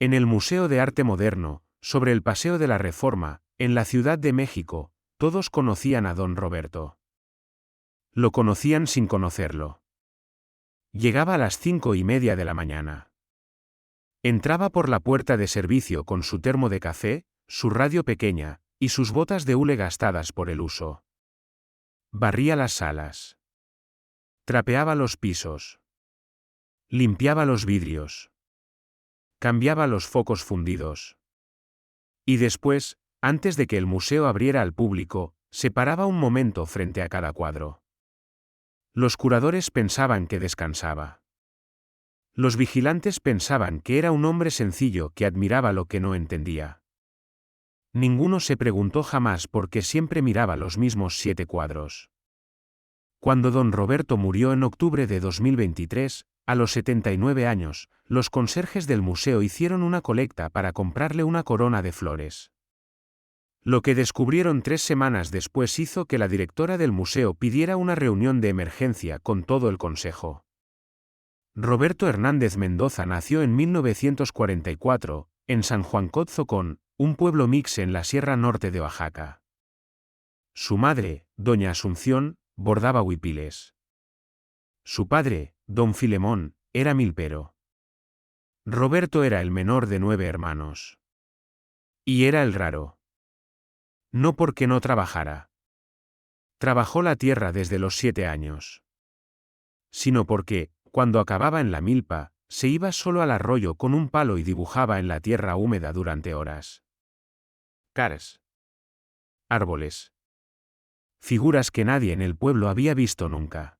En el Museo de Arte Moderno, sobre el Paseo de la Reforma, en la Ciudad de México, todos conocían a don Roberto. Lo conocían sin conocerlo. Llegaba a las 5:30 de la mañana. Entraba por la puerta de servicio con su termo de café, su radio pequeña, y sus botas de hule gastadas por el uso. Barría las salas. Trapeaba los pisos. Limpiaba los vidrios. Cambiaba los focos fundidos. Y después, antes de que el museo abriera al público, se paraba un momento frente a cada cuadro. Los curadores pensaban que descansaba. Los vigilantes pensaban que era un hombre sencillo que admiraba lo que no entendía. Ninguno se preguntó jamás por qué siempre miraba los mismos 7 cuadros. Cuando don Roberto murió en octubre de 2023, a los 79 años, los conserjes del museo hicieron una colecta para comprarle una corona de flores. Lo que descubrieron 3 semanas después hizo que la directora del museo pidiera una reunión de emergencia con todo el consejo. Roberto Hernández Mendoza nació en 1944, en San Juan Cotzocón, un pueblo mix en la Sierra Norte de Oaxaca. Su madre, doña Asunción, bordaba huipiles. Su padre, don Filemón, era milpero. Roberto era el menor de 9 hermanos. Y era el raro. No porque no trabajara. Trabajó la tierra desde los 7 años. Sino porque, cuando acababa en la milpa, se iba solo al arroyo con un palo y dibujaba en la tierra húmeda durante horas. Caras. Árboles. Figuras que nadie en el pueblo había visto nunca.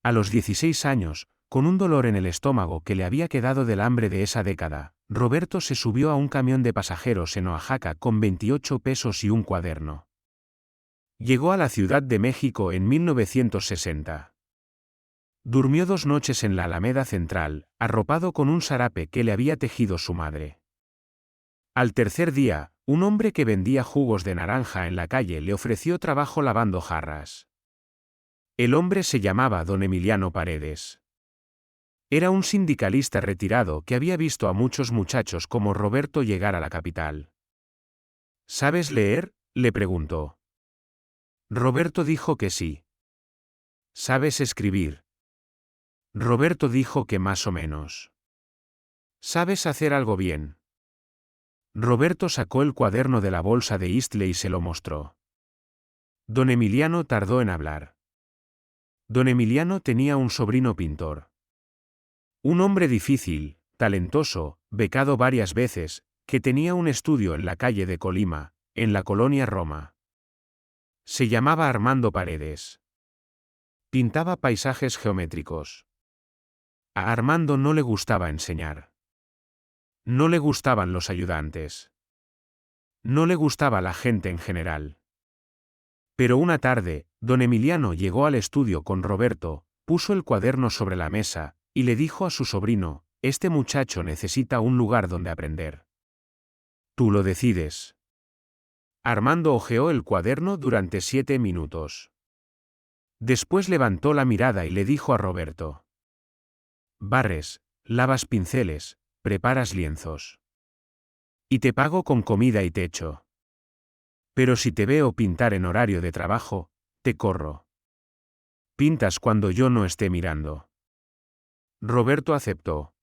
A los 16 años, con un dolor en el estómago que le había quedado del hambre de esa década, Roberto se subió a un camión de pasajeros en Oaxaca con 28 pesos y un cuaderno. Llegó a la Ciudad de México en 1960. Durmió 2 noches en la Alameda Central, arropado con un sarape que le había tejido su madre. Al tercer día, un hombre que vendía jugos de naranja en la calle le ofreció trabajo lavando jarras. El hombre se llamaba don Emiliano Paredes. Era un sindicalista retirado que había visto a muchos muchachos como Roberto llegar a la capital. ¿Sabes leer?, le preguntó. Roberto dijo que sí. ¿Sabes escribir? Roberto dijo que más o menos. ¿Sabes hacer algo bien? Roberto sacó el cuaderno de la bolsa de Eastley y se lo mostró. Don Emiliano tardó en hablar. Don Emiliano tenía un sobrino pintor. Un hombre difícil, talentoso, becado varias veces, que tenía un estudio en la calle de Colima, en la colonia Roma. Se llamaba Armando Paredes. Pintaba paisajes geométricos. A Armando no le gustaba enseñar. No le gustaban los ayudantes. No le gustaba la gente en general. Pero una tarde, don Emiliano llegó al estudio con Roberto, puso el cuaderno sobre la mesa, y le dijo a su sobrino: «Este muchacho necesita un lugar donde aprender. Tú lo decides». Armando hojeó el cuaderno durante 7 minutos. Después levantó la mirada y le dijo a Roberto: «Barres, lavas pinceles, preparas lienzos. Y te pago con comida y techo. Pero si te veo pintar en horario de trabajo, te corro. Pintas cuando yo no esté mirando». Roberto aceptó.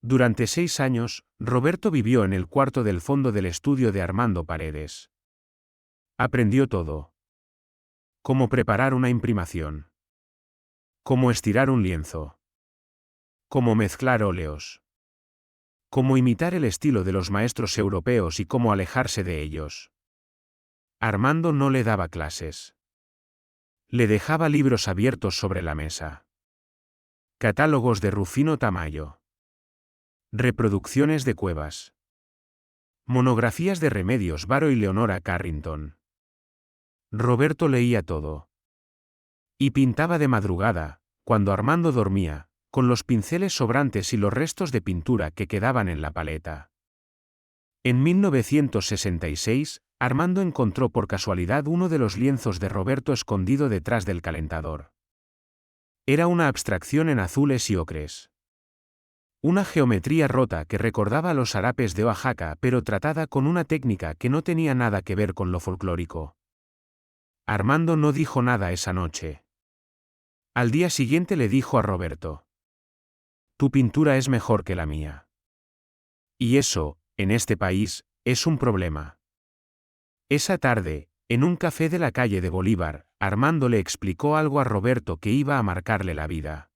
Durante 6 años, Roberto vivió en el cuarto del fondo del estudio de Armando Paredes. Aprendió todo. Cómo preparar una imprimación. Cómo estirar un lienzo. Cómo mezclar óleos. Cómo imitar el estilo de los maestros europeos y cómo alejarse de ellos. Armando no le daba clases. Le dejaba libros abiertos sobre la mesa. Catálogos de Rufino Tamayo. Reproducciones de Cuevas. Monografías de Remedios Varo y Leonora Carrington. Roberto leía todo. Y pintaba de madrugada, cuando Armando dormía, con los pinceles sobrantes y los restos de pintura que quedaban en la paleta. En 1966, Armando encontró por casualidad uno de los lienzos de Roberto escondido detrás del calentador. Era una abstracción en azules y ocres. Una geometría rota que recordaba a los harapes de Oaxaca pero tratada con una técnica que no tenía nada que ver con lo folclórico. Armando no dijo nada esa noche. Al día siguiente le dijo a Roberto: «Tu pintura es mejor que la mía. Y eso, en este país, es un problema». Esa tarde, en un café de la calle de Bolívar, Armando le explicó algo a Roberto que iba a marcarle la vida.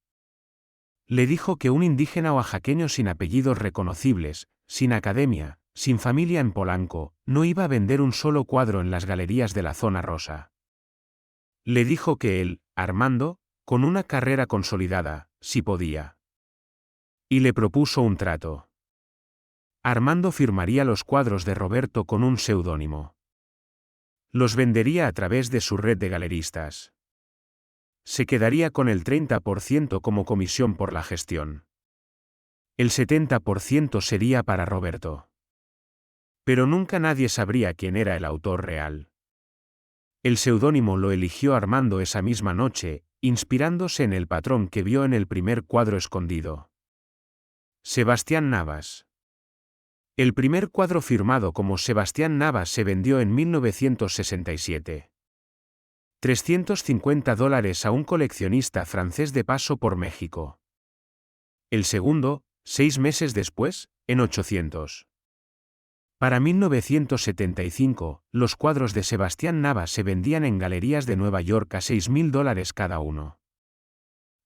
Le dijo que un indígena oaxaqueño sin apellidos reconocibles, sin academia, sin familia en Polanco, no iba a vender un solo cuadro en las galerías de la zona rosa. Le dijo que él, Armando, con una carrera consolidada, sí podía. Y le propuso un trato. Armando firmaría los cuadros de Roberto con un seudónimo. Los vendería a través de su red de galeristas. Se quedaría con el 30% como comisión por la gestión. El 70% sería para Roberto. Pero nunca nadie sabría quién era el autor real. El seudónimo lo eligió Armando esa misma noche, inspirándose en el patrón que vio en el primer cuadro escondido. Sebastián Navas. El primer cuadro firmado como Sebastián Navas se vendió en 1967. $350 a un coleccionista francés de paso por México. El segundo, 6 meses después, en 800. Para 1975, los cuadros de Sebastián Navas se vendían en galerías de Nueva York a $6.000 cada uno.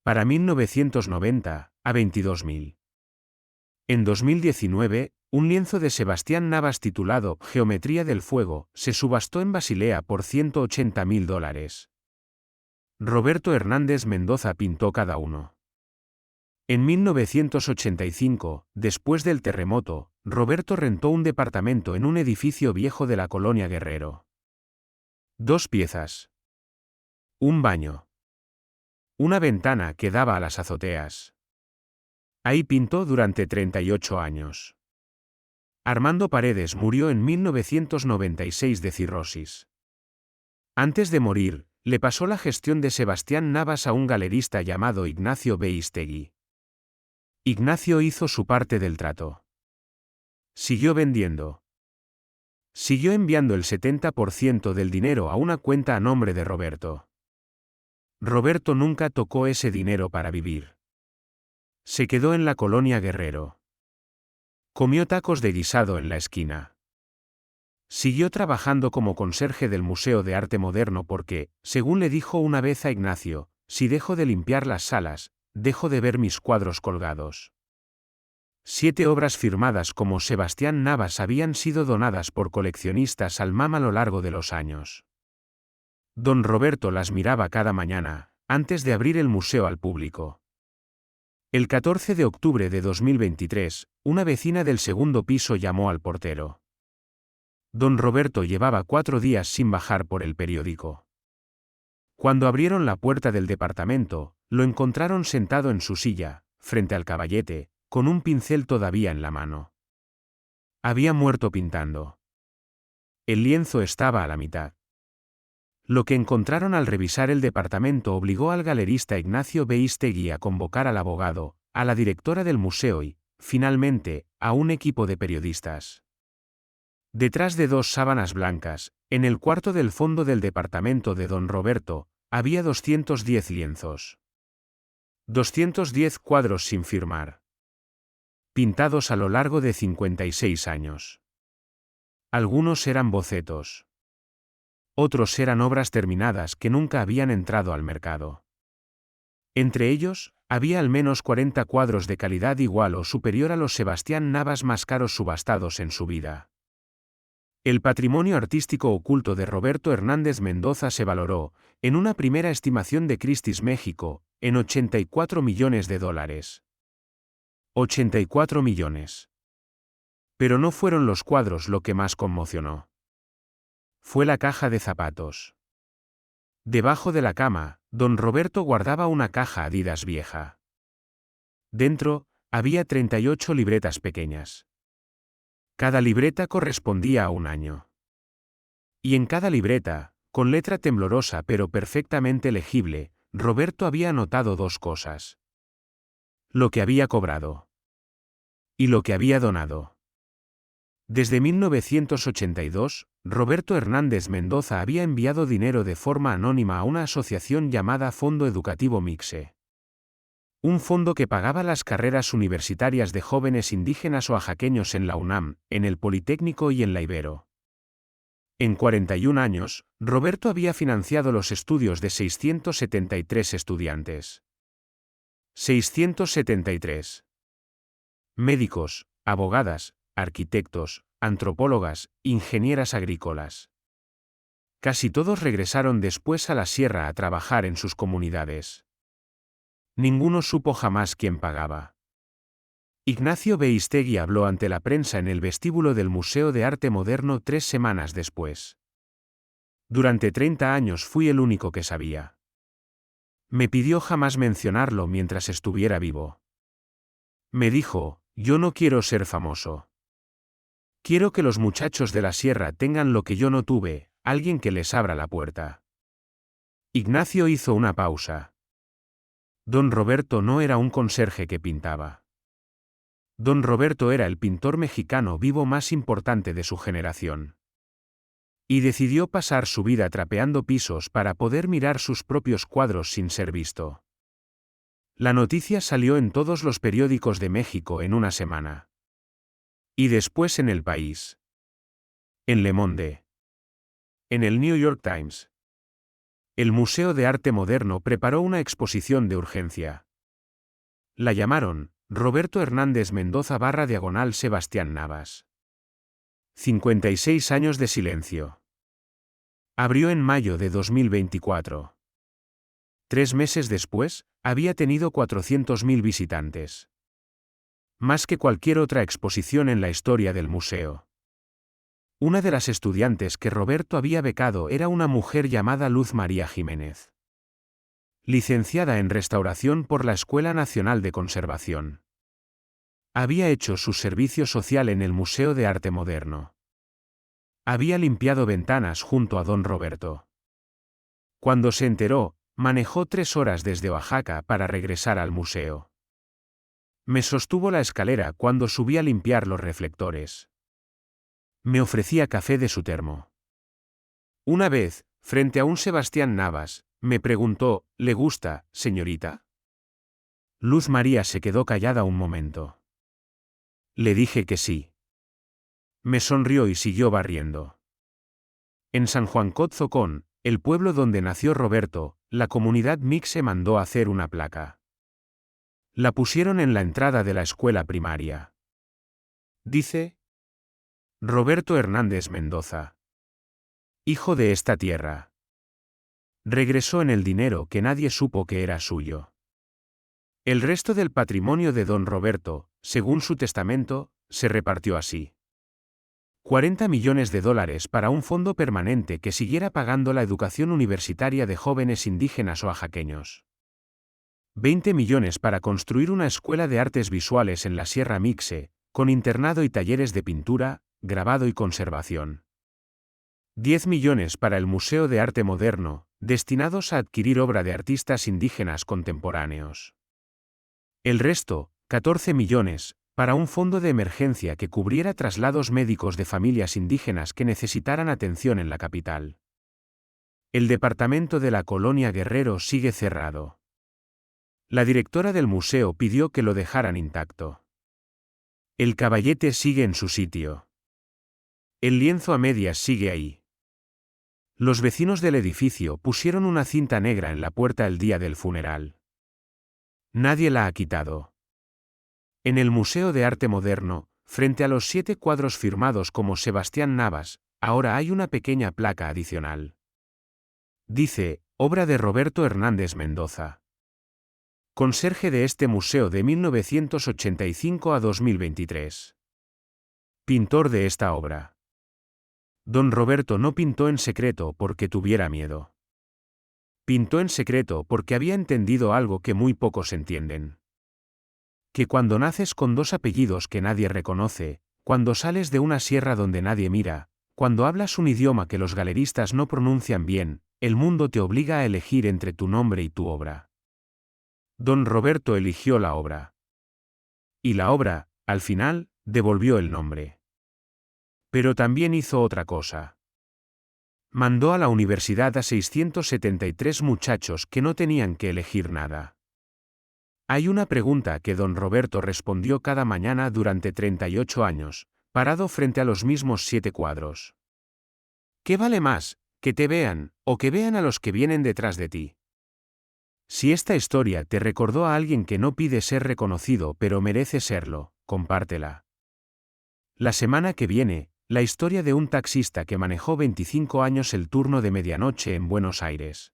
Para 1990, a $22.000. En 2019, un lienzo de Sebastián Navas titulado Geometría del Fuego se subastó en Basilea por $180.000. Roberto Hernández Mendoza pintó cada uno. En 1985, después del terremoto, Roberto rentó un departamento en un edificio viejo de la colonia Guerrero. 2 piezas. Un baño. Una ventana que daba a las azoteas. Ahí pintó durante 38 años. Armando Paredes murió en 1996 de cirrosis. Antes de morir, le pasó la gestión de Sebastián Navas a un galerista llamado Ignacio Beístegui. Ignacio hizo su parte del trato. Siguió vendiendo. Siguió enviando el 70% del dinero a una cuenta a nombre de Roberto. Roberto nunca tocó ese dinero para vivir. Se quedó en la colonia Guerrero. Comió tacos de guisado en la esquina. Siguió trabajando como conserje del Museo de Arte Moderno porque, según le dijo una vez a Ignacio, si dejo de limpiar las salas, dejo de ver mis cuadros colgados. 7 obras firmadas como Sebastián Navas habían sido donadas por coleccionistas al MAM a lo largo de los años. Don Roberto las miraba cada mañana, antes de abrir el museo al público. El 14 de octubre de 2023, una vecina del segundo piso llamó al portero. Don Roberto llevaba 4 días sin bajar por el periódico. Cuando abrieron la puerta del departamento, lo encontraron sentado en su silla, frente al caballete, con un pincel todavía en la mano. Había muerto pintando. El lienzo estaba a la mitad. Lo que encontraron al revisar el departamento obligó al galerista Ignacio Beístegui a convocar al abogado, a la directora del museo y, finalmente, a un equipo de periodistas. Detrás de 2 sábanas blancas, en el cuarto del fondo del departamento de don Roberto, había 210 lienzos. 210 cuadros sin firmar. Pintados a lo largo de 56 años. Algunos eran bocetos. Otros eran obras terminadas que nunca habían entrado al mercado. Entre ellos, había al menos 40 cuadros de calidad igual o superior a los Sebastián Navas más caros subastados en su vida. El patrimonio artístico oculto de Roberto Hernández Mendoza se valoró, en una primera estimación de Christie's México, en $84 millones. 84 millones. Pero no fueron los cuadros lo que más conmocionó. Fue la caja de zapatos. Debajo de la cama, don Roberto guardaba una caja Adidas vieja. Dentro, había 38 libretas pequeñas. Cada libreta correspondía a un año. Y en cada libreta, con letra temblorosa pero perfectamente legible, Roberto había anotado 2 cosas. Lo que había cobrado. Y lo que había donado. Desde 1982, Roberto Hernández Mendoza había enviado dinero de forma anónima a una asociación llamada Fondo Educativo Mixe. Un fondo que pagaba las carreras universitarias de jóvenes indígenas oaxaqueños en la UNAM, en el Politécnico y en la Ibero. En 41 años, Roberto había financiado los estudios de 673 estudiantes. 673. Médicos, abogadas, arquitectos, antropólogas, ingenieras agrícolas. Casi todos regresaron después a la sierra a trabajar en sus comunidades. Ninguno supo jamás quién pagaba. Ignacio Beistegui habló ante la prensa en el vestíbulo del Museo de Arte Moderno 3 semanas después. Durante 30 años fui el único que sabía. Me pidió jamás mencionarlo mientras estuviera vivo. Me dijo, yo no quiero ser famoso. Quiero que los muchachos de la sierra tengan lo que yo no tuve, alguien que les abra la puerta. Ignacio hizo una pausa. Don Roberto no era un conserje que pintaba. Don Roberto era el pintor mexicano vivo más importante de su generación. Y decidió pasar su vida trapeando pisos para poder mirar sus propios cuadros sin ser visto. La noticia salió en todos los periódicos de México en una semana. Y después en El País. En Le Monde. En el New York Times. El Museo de Arte Moderno preparó una exposición de urgencia. La llamaron Roberto Hernández Mendoza / Sebastián Navas. 56 años de silencio. Abrió en mayo de 2024. 3 meses después, había tenido 400.000 visitantes. Más que cualquier otra exposición en la historia del museo. Una de las estudiantes que Roberto había becado era una mujer llamada Luz María Jiménez. Licenciada en Restauración por la Escuela Nacional de Conservación. Había hecho su servicio social en el Museo de Arte Moderno. Había limpiado ventanas junto a don Roberto. Cuando se enteró, manejó 3 horas desde Oaxaca para regresar al museo. Me sostuvo la escalera cuando subí a limpiar los reflectores. Me ofrecía café de su termo. Una vez, frente a un Sebastián Navas, me preguntó, ¿le gusta, señorita? Luz María se quedó callada un momento. Le dije que sí. Me sonrió y siguió barriendo. En San Juan Cotzocón, el pueblo donde nació Roberto, la comunidad Mixe mandó hacer una placa. La pusieron en la entrada de la escuela primaria. Dice: Roberto Hernández Mendoza. Hijo de esta tierra. Regresó en el dinero que nadie supo que era suyo. El resto del patrimonio de don Roberto, según su testamento, se repartió así. 40 millones de dólares para un fondo permanente que siguiera pagando la educación universitaria de jóvenes indígenas oaxaqueños. 20 millones para construir una escuela de artes visuales en la Sierra Mixe, con internado y talleres de pintura, grabado y conservación. 10 millones para el Museo de Arte Moderno, destinados a adquirir obra de artistas indígenas contemporáneos. El resto, 14 millones, para un fondo de emergencia que cubriera traslados médicos de familias indígenas que necesitaran atención en la capital. El departamento de la Colonia Guerrero sigue cerrado. La directora del museo pidió que lo dejaran intacto. El caballete sigue en su sitio. El lienzo a medias sigue ahí. Los vecinos del edificio pusieron una cinta negra en la puerta el día del funeral. Nadie la ha quitado. En el Museo de Arte Moderno, frente a los 7 cuadros firmados como Sebastián Navas, ahora hay una pequeña placa adicional. Dice, obra de Roberto Hernández Mendoza. Conserje de este museo de 1985 a 2023. Pintor de esta obra. Don Roberto no pintó en secreto porque tuviera miedo. Pintó en secreto porque había entendido algo que muy pocos entienden. Que cuando naces con 2 apellidos que nadie reconoce, cuando sales de una sierra donde nadie mira, cuando hablas un idioma que los galeristas no pronuncian bien, el mundo te obliga a elegir entre tu nombre y tu obra. Don Roberto eligió la obra. Y la obra, Al final, devolvió el nombre. Pero también hizo otra cosa. Mandó a la universidad a 673 muchachos que no tenían que elegir nada. Hay una pregunta que don Roberto respondió cada mañana durante 38 años, parado frente a los mismos 7 cuadros. ¿Qué vale más, que te vean, o que vean a los que vienen detrás de ti? Si esta historia te recordó a alguien que no pide ser reconocido pero merece serlo, compártela. La semana que viene, la historia de un taxista que manejó 25 años el turno de medianoche en Buenos Aires.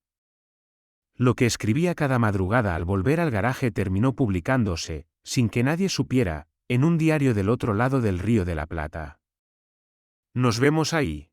Lo que escribía cada madrugada al volver al garaje terminó publicándose, sin que nadie supiera, en un diario del otro lado del Río de la Plata. Nos vemos ahí.